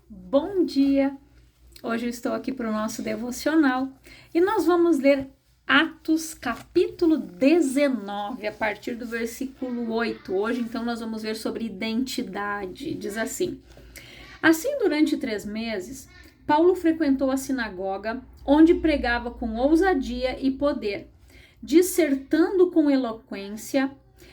Bom dia! Hoje eu estou aqui para o nosso devocional e nós vamos ler Atos capítulo 19, a partir do versículo 8. Hoje, então, nós vamos ver sobre identidade. Diz assim: Assim, durante 3 meses, Paulo frequentou a sinagoga, onde pregava com ousadia e poder, dissertando com eloquência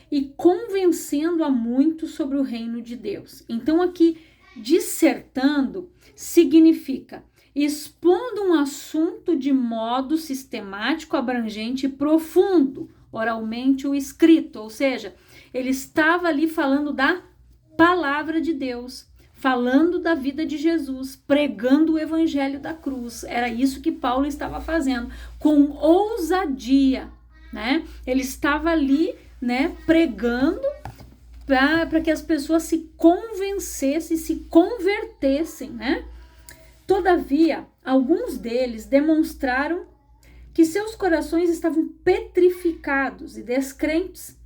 e convencendo a muitos sobre o reino de Deus. Então, aqui, dissertando significa expondo um assunto de modo sistemático, abrangente e profundo, oralmente ou escrito, ou seja, ele estava ali falando da palavra de Deus, falando da vida de Jesus, pregando o evangelho da cruz. Era isso que Paulo estava fazendo, com ousadia, né? Ele estava ali, né, pregando para que as pessoas se convencessem, se convertessem, né? Todavia, alguns deles demonstraram que seus corações estavam petrificados e descrentes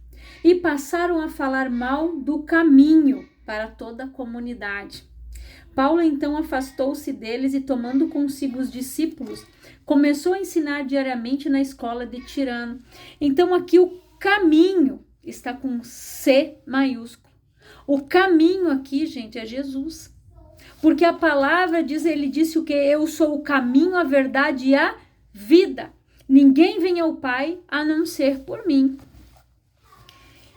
e passaram a falar mal do caminho para toda a comunidade. Paulo então afastou-se deles e, tomando consigo os discípulos, começou a ensinar diariamente na escola de Tirano. Então aqui o caminho está com C maiúsculo. O caminho aqui, gente, é Jesus. Porque a palavra diz, ele disse o que? Eu sou o caminho, a verdade e a vida. Ninguém vem ao Pai a não ser por mim.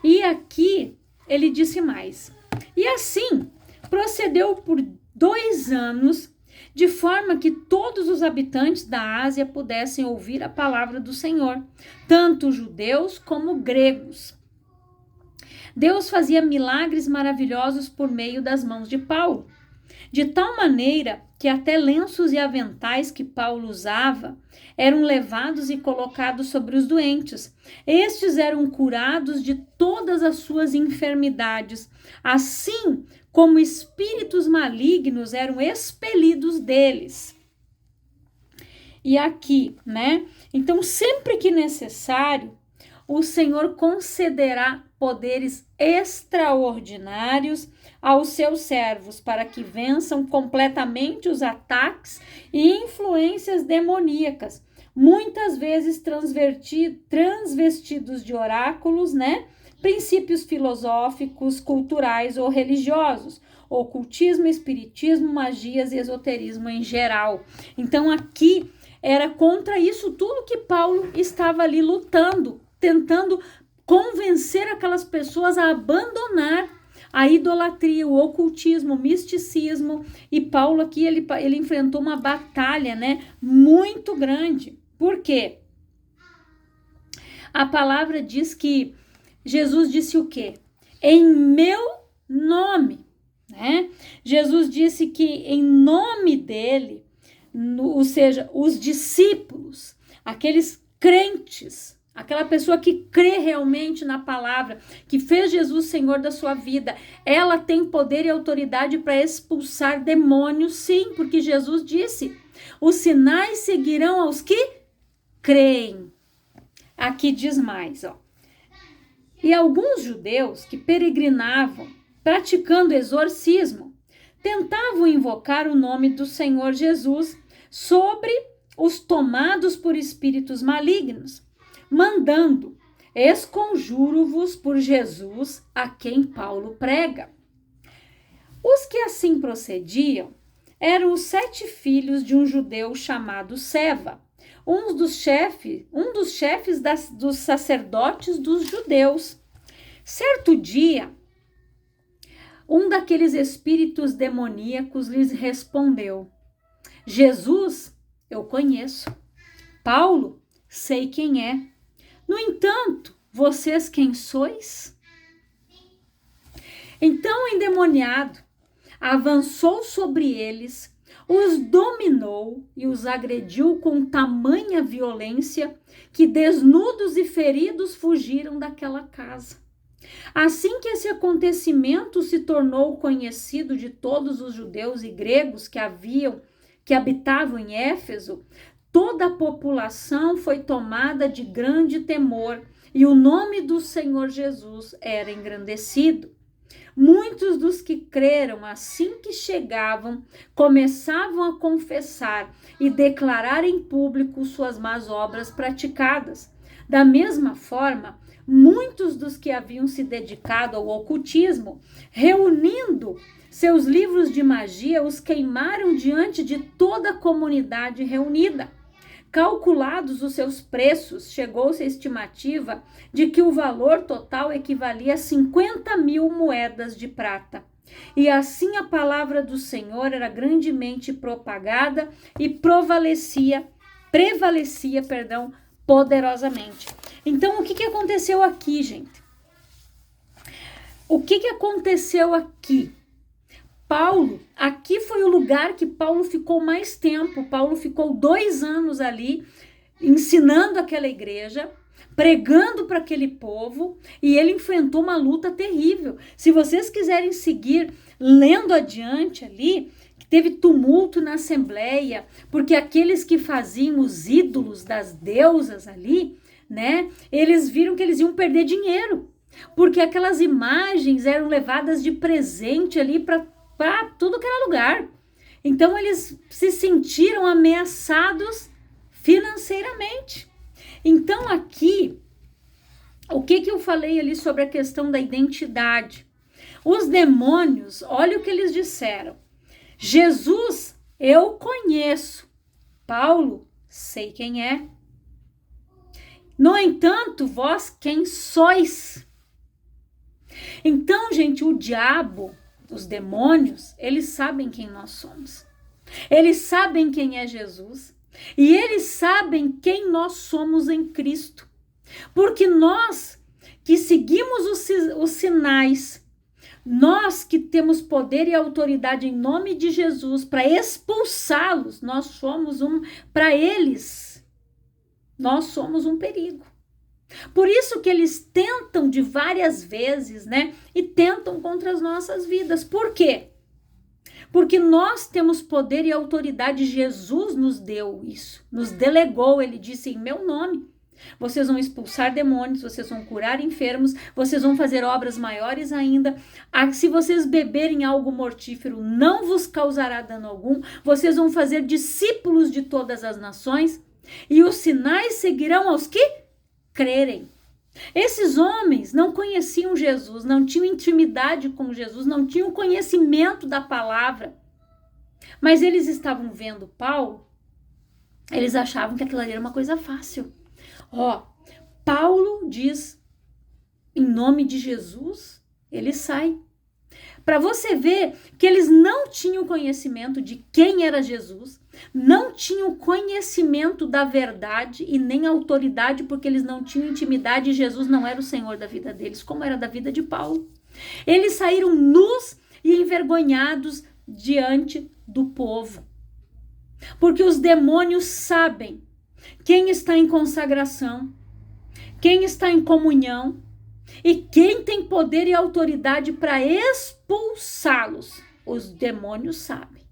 E aqui ele disse mais. E assim procedeu por 2 anos, de forma que todos os habitantes da Ásia pudessem ouvir a palavra do Senhor, tanto judeus como gregos. Deus fazia milagres maravilhosos por meio das mãos de Paulo, de tal maneira que até lenços e aventais que Paulo usava eram levados e colocados sobre os doentes. Estes eram curados de todas as suas enfermidades, assim como espíritos malignos eram expelidos deles. E aqui, né? Então, sempre que necessário, o Senhor concederá poderes extraordinários aos seus servos para que vençam completamente os ataques e influências demoníacas, muitas vezes transvestidos de oráculos, né? Princípios filosóficos, culturais ou religiosos, ocultismo, espiritismo, magias e esoterismo em geral. Então aqui era contra isso tudo que Paulo estava ali lutando, tentando convencer aquelas pessoas a abandonar a idolatria, o ocultismo, o misticismo. E Paulo aqui, ele enfrentou uma batalha, né, muito grande. Por quê? A palavra diz que Jesus disse o quê? Em meu nome, né? Jesus disse que em nome dele, ou seja, os discípulos, aqueles crentes, aquela pessoa que crê realmente na palavra, que fez Jesus Senhor da sua vida, ela tem poder e autoridade para expulsar demônios, sim, porque Jesus disse, os sinais seguirão aos que creem. Aqui diz mais, ó. E alguns judeus que peregrinavam, praticando exorcismo, tentavam invocar o nome do Senhor Jesus sobre os tomados por espíritos malignos, mandando, esconjuro-vos por Jesus, a quem Paulo prega. Os que assim procediam eram os 7 filhos de um judeu chamado Seva, um dos chefes dos sacerdotes dos judeus. Certo dia, um daqueles espíritos demoníacos lhes respondeu: Jesus, eu conheço. Paulo, sei quem é. No entanto, vocês quem sois? Então o endemoniado avançou sobre eles, os dominou e os agrediu com tamanha violência que desnudos e feridos fugiram daquela casa. Assim que esse acontecimento se tornou conhecido de todos os judeus e gregos que habitavam em Éfeso, toda a população foi tomada de grande temor e o nome do Senhor Jesus era engrandecido. muitos dos que creram assim que chegavam começavam a confessar e declarar em público suas más obras praticadas. Da mesma forma, muitos dos que haviam se dedicado ao ocultismo, reunindo seus livros de magia, os queimaram diante de toda a comunidade reunida. Calculados os seus preços, chegou-se a estimativa de que o valor total equivalia a 50.000 moedas de prata. E assim a palavra do Senhor era grandemente propagada e prevalecia, poderosamente. Então, o que aconteceu aqui, gente? O que aconteceu aqui? Paulo, aqui foi o lugar que Paulo ficou mais tempo. Paulo ficou 2 anos ali, ensinando aquela igreja, pregando para aquele povo, e ele enfrentou uma luta terrível. Se vocês quiserem seguir lendo adiante ali, teve tumulto na assembleia, porque aqueles que faziam os ídolos das deusas ali, né, eles viram que eles iam perder dinheiro, porque aquelas imagens eram levadas de presente ali para tudo que era lugar. Então eles se sentiram ameaçados financeiramente. Então aqui, o que eu falei ali sobre a questão da identidade? Os demônios, olha o que eles disseram. Jesus, eu conheço. Paulo, sei quem é. No entanto, vós quem sois? Então, gente, o diabo, os demônios, eles sabem quem nós somos. Eles sabem quem é Jesus. E eles sabem quem nós somos em Cristo. Porque nós que seguimos os sinais, nós que temos poder e autoridade em nome de Jesus para expulsá-los, nós somos para eles, nós somos um perigo. Por isso que eles tentam de várias vezes, né? E tentam contra as nossas vidas. Por quê? Porque nós temos poder e autoridade. Jesus nos deu isso, nos delegou. Ele disse em meu nome. Vocês vão expulsar demônios, vocês vão curar enfermos, vocês vão fazer obras maiores ainda. Se vocês beberem algo mortífero, não vos causará dano algum. Vocês vão fazer discípulos de todas as nações. E os sinais seguirão aos que crerem. Esses homens não conheciam Jesus, não tinham intimidade com Jesus, não tinham conhecimento da palavra, mas eles estavam vendo Paulo, eles achavam que aquilo ali era uma coisa fácil. Paulo diz em nome de Jesus, ele sai. Para você ver que eles não tinham conhecimento de quem era Jesus, não tinham conhecimento da verdade e nem autoridade, porque eles não tinham intimidade e Jesus não era o Senhor da vida deles, como era da vida de Paulo. Eles saíram nus e envergonhados diante do povo, porque os demônios sabem quem está em consagração, quem está em comunhão, e quem tem poder e autoridade para expulsá-los, os demônios sabem.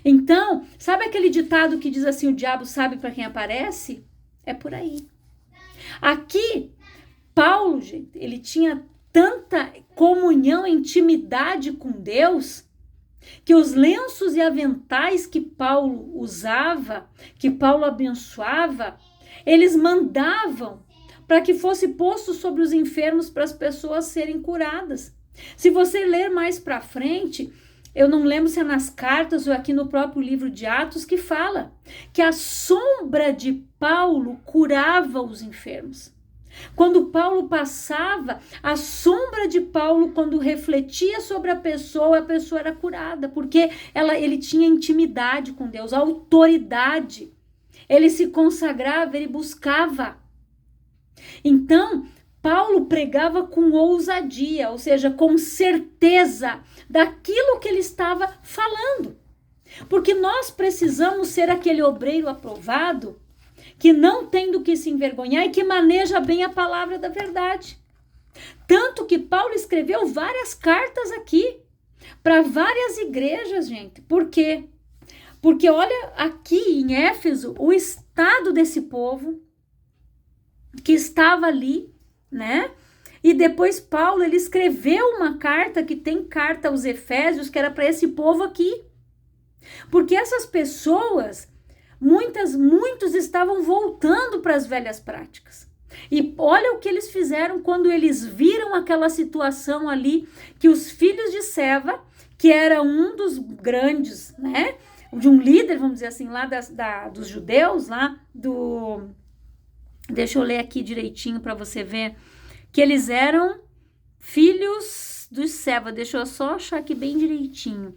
Então, sabe aquele ditado que diz assim, o diabo sabe para quem aparece? É por aí. Aqui, Paulo, gente, ele tinha tanta comunhão, intimidade com Deus, que os lenços e aventais que Paulo usava, que Paulo abençoava, eles mandavam para que fosse posto sobre os enfermos para as pessoas serem curadas. Se você ler mais para frente, eu não lembro se é nas cartas ou aqui no próprio livro de Atos que fala que a sombra de Paulo curava os enfermos. Quando Paulo passava, a sombra de Paulo, quando refletia sobre a pessoa era curada, porque ele tinha intimidade com Deus, autoridade. Ele se consagrava, ele buscava. Então, Paulo pregava com ousadia, ou seja, com certeza daquilo que ele estava falando. Porque nós precisamos ser aquele obreiro aprovado que não tem do que se envergonhar e que maneja bem a palavra da verdade. Tanto que Paulo escreveu várias cartas aqui para várias igrejas, gente. Por quê? Porque olha aqui em Éfeso o estado desse povo que estava ali, né? E depois Paulo, ele escreveu uma carta, que tem carta aos Efésios, que era para esse povo aqui. Porque essas pessoas, muitos estavam voltando para as velhas práticas. E olha o que eles fizeram quando eles viram aquela situação ali, que os filhos de Seva, que era um dos grandes, né, de um líder, vamos dizer assim, lá dos judeus, lá do... Deixa eu ler aqui direitinho para você ver, que eles eram filhos dos Seva. Deixa eu só achar aqui bem direitinho.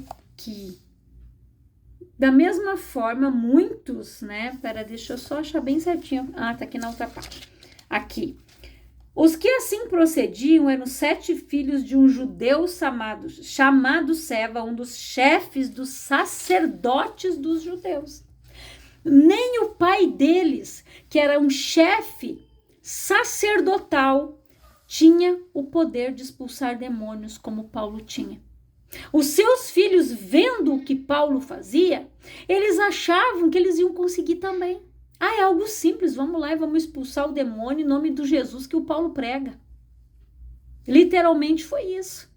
Aqui. Da mesma forma, muitos, né? Deixa eu só achar bem certinho. Tá aqui na outra parte. Aqui. Os que assim procediam eram 7 filhos de um judeu chamado Seva, um dos chefes dos sacerdotes dos judeus. Nem o pai deles, que era um chefe sacerdotal, tinha o poder de expulsar demônios como Paulo tinha. Os seus filhos, vendo o que Paulo fazia, eles achavam que eles iam conseguir também. É algo simples, vamos lá e vamos expulsar o demônio em nome do Jesus que o Paulo prega. Literalmente foi isso.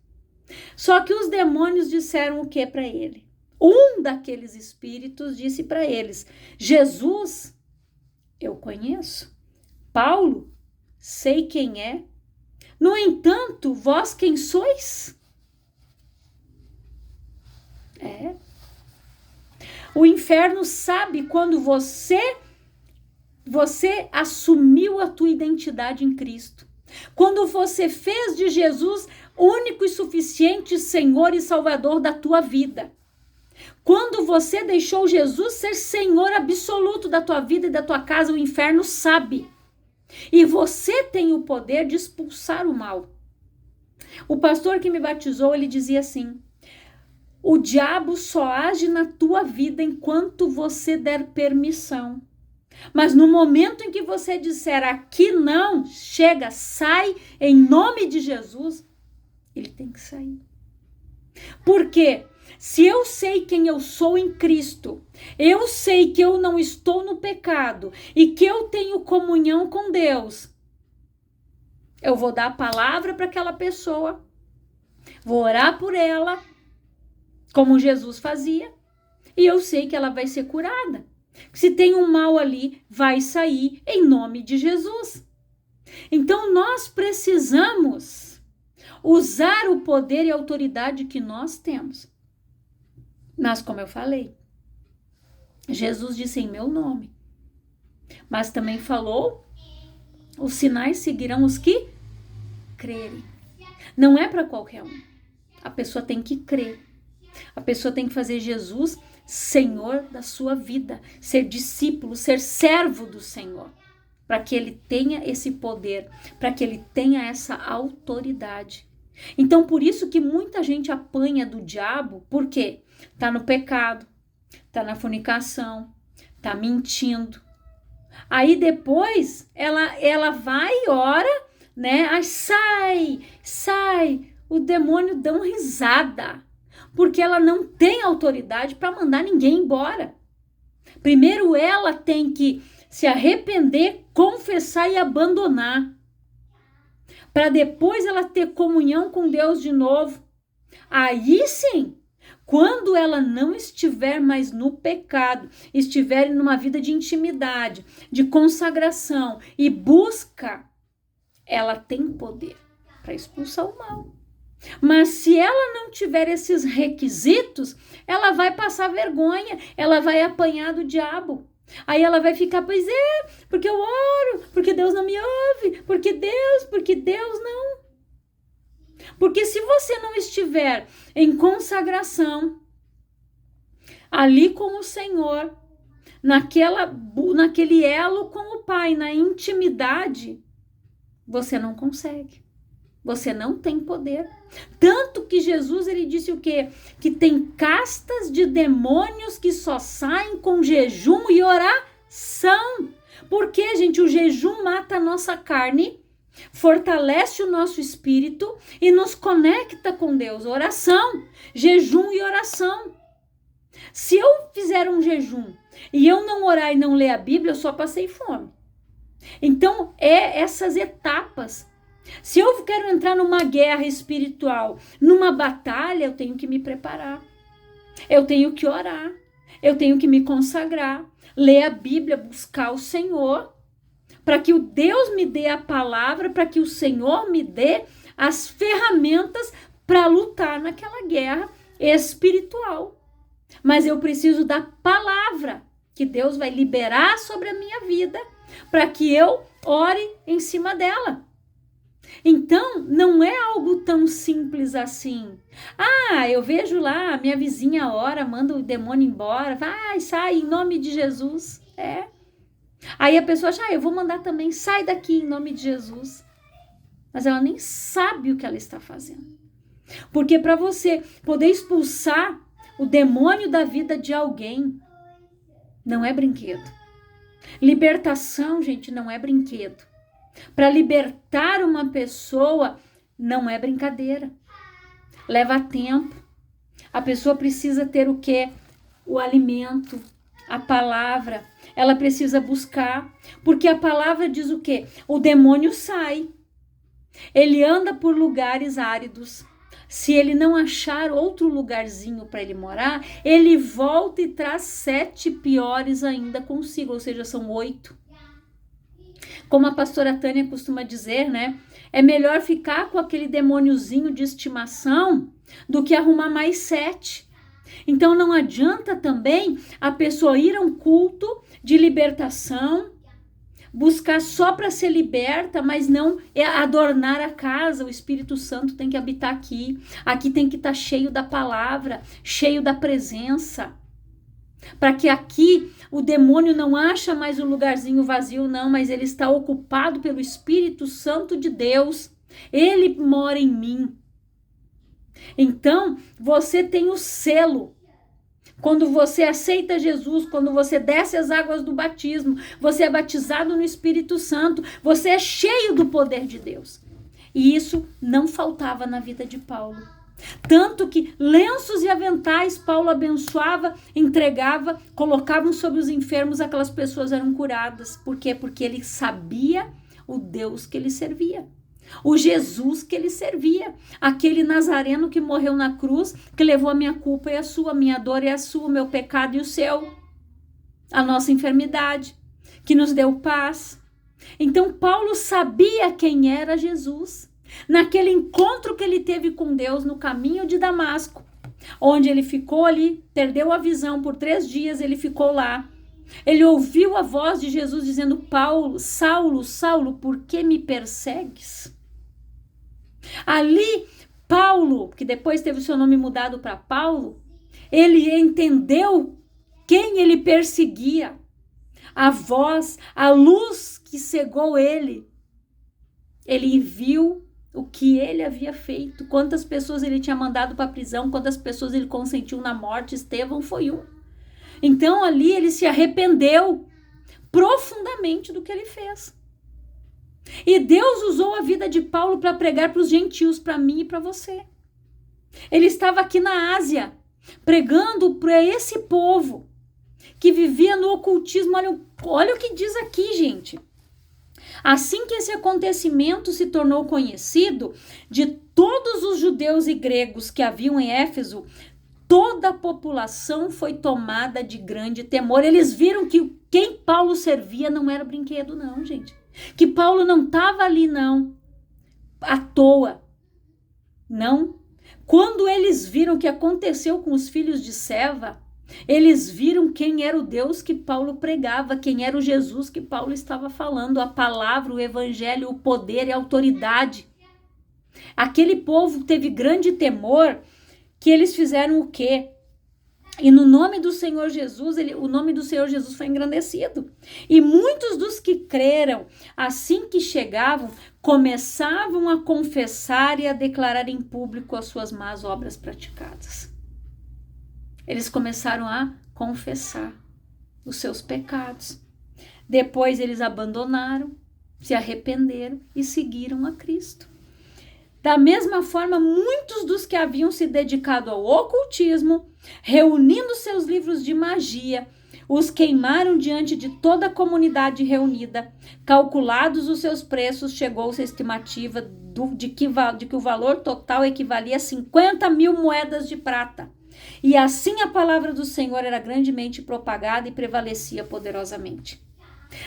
Só que os demônios disseram o que para ele? Um daqueles espíritos disse para eles: Jesus, eu conheço. Paulo, sei quem é. No entanto, vós quem sois? O inferno sabe quando você assumiu a tua identidade em Cristo. Quando você fez de Jesus único e suficiente Senhor e Salvador da tua vida. Quando você deixou Jesus ser Senhor absoluto da tua vida e da tua casa, o inferno sabe. E você tem o poder de expulsar o mal. O pastor que me batizou, ele dizia assim: o diabo só age na tua vida enquanto você der permissão. Mas no momento em que você disser aqui não, chega, sai em nome de Jesus, ele tem que sair. Por quê? Se eu sei quem eu sou em Cristo, eu sei que eu não estou no pecado e que eu tenho comunhão com Deus, eu vou dar a palavra para aquela pessoa, vou orar por ela, como Jesus fazia, e eu sei que ela vai ser curada. Se tem um mal ali, vai sair em nome de Jesus. Então nós precisamos usar o poder e a autoridade que nós temos. Mas como eu falei, Jesus disse em meu nome, mas também falou: os sinais seguirão os que crerem. Não é para qualquer um. A pessoa tem que crer. A pessoa tem que fazer Jesus Senhor da sua vida, ser discípulo, ser servo do Senhor, para que ele tenha esse poder, para que ele tenha essa autoridade. Então, por isso que muita gente apanha do diabo, porque tá no pecado, tá na fornicação, tá mentindo. Aí depois ela vai e ora, né? Aí sai, o demônio dá uma risada, porque ela não tem autoridade para mandar ninguém embora. Primeiro ela tem que se arrepender, confessar e abandonar, para depois ela ter comunhão com Deus de novo. Aí sim, quando ela não estiver mais no pecado, estiver numa vida de intimidade, de consagração e busca, ela tem poder para expulsar o mal. Mas se ela não tiver esses requisitos, ela vai passar vergonha, ela vai apanhar do diabo. Aí ela vai ficar, pois é, porque eu oro, porque Deus não me ouve, porque Deus não. Porque se você não estiver em consagração, ali com o Senhor, naquele elo com o Pai, na intimidade, você não consegue. Você não tem poder. Tanto que Jesus, ele disse o quê? Que tem castas de demônios que só saem com jejum e oração. Porque, gente, o jejum mata a nossa carne, fortalece o nosso espírito e nos conecta com Deus. Oração, jejum e oração. Se eu fizer um jejum e eu não orar e não ler a Bíblia, eu só passei fome. Então, é essas etapas. Se eu quero entrar numa guerra espiritual, numa batalha, eu tenho que me preparar. Eu tenho que orar. Eu tenho que me consagrar. Ler a Bíblia, buscar o Senhor, para que o Deus me dê a palavra, para que o Senhor me dê as ferramentas para lutar naquela guerra espiritual. Mas eu preciso da palavra que Deus vai liberar sobre a minha vida, para que eu ore em cima dela. Então, não é algo tão simples assim. Ah, eu vejo lá, minha vizinha ora, manda o demônio embora, vai, sai em nome de Jesus. Aí a pessoa acha, eu vou mandar também, sai daqui em nome de Jesus. Mas ela nem sabe o que ela está fazendo. Porque para você poder expulsar o demônio da vida de alguém, não é brinquedo. Libertação, gente, não é brinquedo. Para libertar uma pessoa, não é brincadeira. Leva tempo. A pessoa precisa ter o quê? O alimento, a palavra. Ela precisa buscar. Porque a palavra diz o quê? O demônio sai. Ele anda por lugares áridos. Se ele não achar outro lugarzinho para ele morar, ele volta e traz 7 piores ainda consigo, ou seja, são 8. Como a pastora Tânia costuma dizer, né? É melhor ficar com aquele demôniozinho de estimação do que arrumar mais 7. Então não adianta também a pessoa ir a um culto de libertação, buscar só para ser liberta, mas não adornar a casa. O Espírito Santo tem que habitar aqui. Aqui tem que estar cheio da palavra, cheio da presença. Para que aqui o demônio não acha mais um lugarzinho vazio, não, mas ele está ocupado pelo Espírito Santo de Deus. Ele mora em mim. Então, você tem o selo. Quando você aceita Jesus, quando você desce as águas do batismo, você é batizado no Espírito Santo, você é cheio do poder de Deus. E isso não faltava na vida de Paulo. Tanto que lenços e aventais Paulo abençoava, entregava, colocavam sobre os enfermos, aquelas pessoas eram curadas. Por quê? Porque ele sabia o Deus que ele servia. O Jesus que ele servia, aquele nazareno que morreu na cruz, que levou a minha culpa e a sua, a minha dor e a sua, o meu pecado e o seu, a nossa enfermidade, que nos deu paz. Então Paulo sabia quem era Jesus, naquele encontro que ele teve com Deus no caminho de Damasco, onde ele ficou ali, perdeu a visão por 3 dias, ele ficou lá. Ele ouviu a voz de Jesus dizendo: Paulo, Saulo, Saulo, por que me persegues? Ali, Paulo, que depois teve o seu nome mudado para Paulo, ele entendeu quem ele perseguia, a voz, a luz que cegou ele. Ele viu o que ele havia feito, quantas pessoas ele tinha mandado para a prisão, quantas pessoas ele consentiu na morte. Estevão foi um. Então ali ele se arrependeu profundamente do que ele fez. E Deus usou a vida de Paulo para pregar para os gentios, para mim e para você. Ele estava aqui na Ásia, pregando para esse povo que vivia no ocultismo. Olha o que diz aqui, gente. Assim que esse acontecimento se tornou conhecido, de todos os judeus e gregos que haviam em Éfeso, toda a população foi tomada de grande temor. Eles viram que quem Paulo servia não era brinquedo, não, gente. Que Paulo não estava ali, não, à toa. Não. Quando eles viram o que aconteceu com os filhos de Seva, eles viram quem era o Deus que Paulo pregava, quem era o Jesus que Paulo estava falando, a palavra, o evangelho, o poder e a autoridade. Aquele povo teve grande temor, que eles fizeram o quê? E no nome do Senhor Jesus, o nome do Senhor Jesus foi engrandecido. E muitos dos que creram, assim que chegavam, começavam a confessar e a declarar em público as suas más obras praticadas. Eles começaram a confessar os seus pecados. Depois eles abandonaram, se arrependeram e seguiram a Cristo. Da mesma forma, muitos dos que haviam se dedicado ao ocultismo, reunindo seus livros de magia, os queimaram diante de toda a comunidade reunida. Calculados os seus preços, chegou-se a estimativa de que o valor total equivalia a 50.000 moedas de prata. E assim a palavra do Senhor era grandemente propagada e prevalecia poderosamente.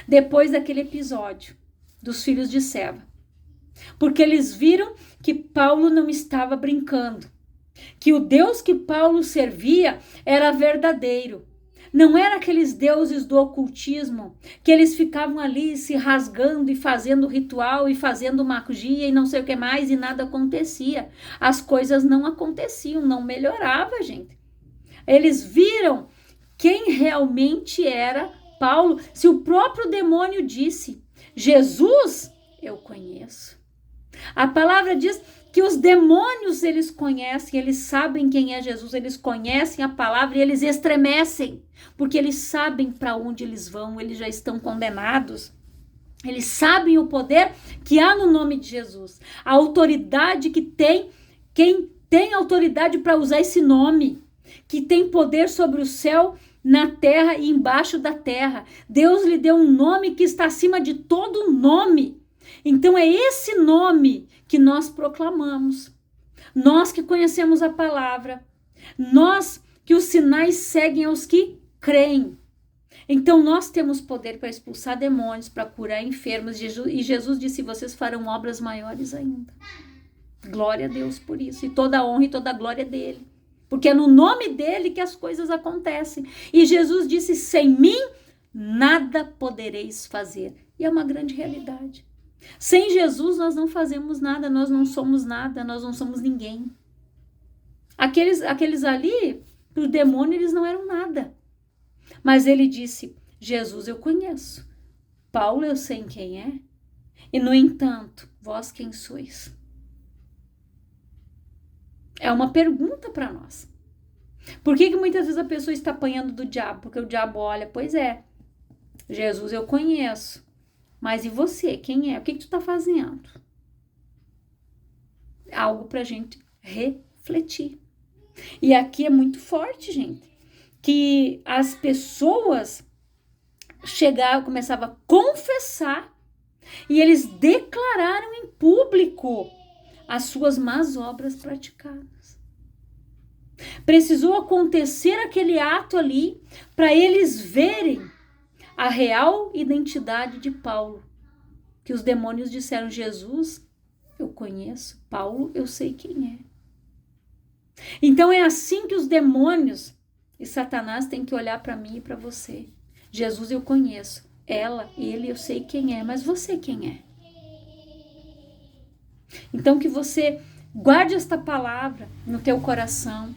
Depois daquele episódio dos filhos de Seva, porque eles viram que Paulo não estava brincando, que o Deus que Paulo servia era verdadeiro. Não era aqueles deuses do ocultismo, que eles ficavam ali se rasgando e fazendo ritual e fazendo magia e não sei o que mais e nada acontecia. As coisas não aconteciam, não melhorava, gente. Eles viram quem realmente era Paulo. Se o próprio demônio disse, Jesus, eu conheço. A palavra diz que os demônios eles conhecem, eles sabem quem é Jesus, eles conhecem a palavra e eles estremecem, porque eles sabem para onde eles vão, eles já estão condenados. Eles sabem o poder que há no nome de Jesus, a autoridade que tem, quem tem autoridade para usar esse nome, que tem poder sobre o céu, na terra e embaixo da terra. Deus lhe deu um nome que está acima de todo nome. Então é esse nome que nós proclamamos. Nós que conhecemos a palavra. Nós que os sinais seguem aos que creem. Então nós temos poder para expulsar demônios, para curar enfermos. E Jesus disse, vocês farão obras maiores ainda. Glória a Deus por isso. E toda a honra e toda a glória dele. Porque é no nome dele que as coisas acontecem. E Jesus disse, sem mim nada podereis fazer. E é uma grande realidade. Sem Jesus nós não fazemos nada, nós não somos nada, nós não somos ninguém. Aqueles ali, para o demônio, eles não eram nada. Mas ele disse, Jesus eu conheço, Paulo eu sei quem é, e no entanto, vós quem sois? É uma pergunta para nós. Por que muitas vezes a pessoa está apanhando do diabo? Porque o diabo olha, pois é, Jesus eu conheço. Mas e você? Quem é? O que tu está fazendo? Algo para a gente refletir. E aqui é muito forte, gente, que as pessoas começavam a confessar e eles declararam em público as suas más obras praticadas. Precisou acontecer aquele ato ali para eles verem a real identidade de Paulo, que os demônios disseram, Jesus, eu conheço, Paulo, eu sei quem é. Então é assim que os demônios e Satanás têm que olhar para mim e para você. Jesus eu conheço, ela, ele, eu sei quem é, mas você quem é? Então que você guarde esta palavra no teu coração,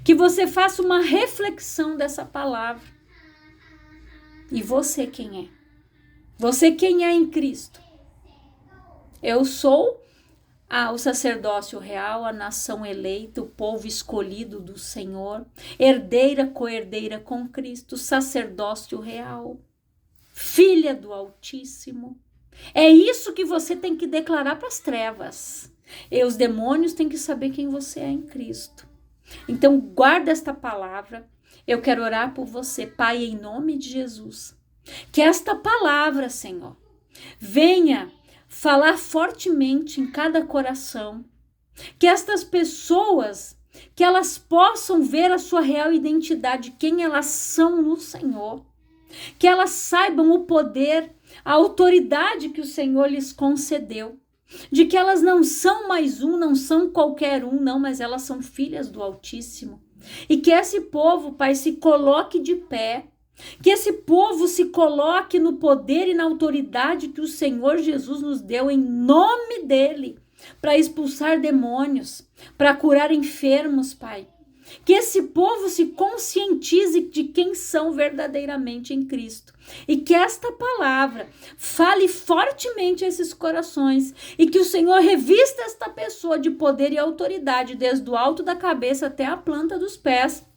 que você faça uma reflexão dessa palavra. E você quem é? Você quem é em Cristo? Eu sou o sacerdócio real, a nação eleita, o povo escolhido do Senhor, herdeira, co-herdeira com Cristo, sacerdócio real, filha do Altíssimo. É isso que você tem que declarar para as trevas. E os demônios têm que saber quem você é em Cristo. Então guarda esta palavra. Eu quero orar por você, Pai, em nome de Jesus. Que esta palavra, Senhor, venha falar fortemente em cada coração. Que estas pessoas, que elas possam ver a sua real identidade, quem elas são no Senhor. Que elas saibam o poder, a autoridade que o Senhor lhes concedeu. De que elas não são mais não são qualquer não, mas elas são filhas do Altíssimo. E que esse povo, Pai, se coloque de pé, que esse povo se coloque no poder e na autoridade que o Senhor Jesus nos deu em nome dele, para expulsar demônios, para curar enfermos, Pai. Que esse povo se conscientize de quem são verdadeiramente em Cristo. E que esta palavra fale fortemente a esses corações. E que o Senhor revista esta pessoa de poder e autoridade, desde o alto da cabeça até a planta dos pés.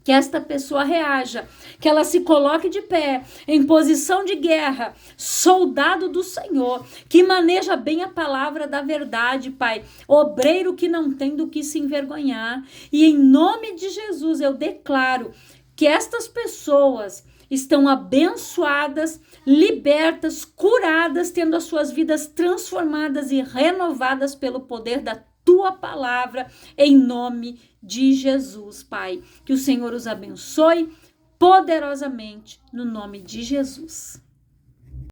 Que esta pessoa reaja, que ela se coloque de pé, em posição de guerra, soldado do Senhor, que maneja bem a palavra da verdade, Pai, obreiro que não tem do que se envergonhar. E em nome de Jesus eu declaro que estas pessoas estão abençoadas, libertas, curadas, tendo as suas vidas transformadas e renovadas pelo poder da tua palavra, em nome de Jesus, Pai. Que o Senhor os abençoe poderosamente, no nome de Jesus.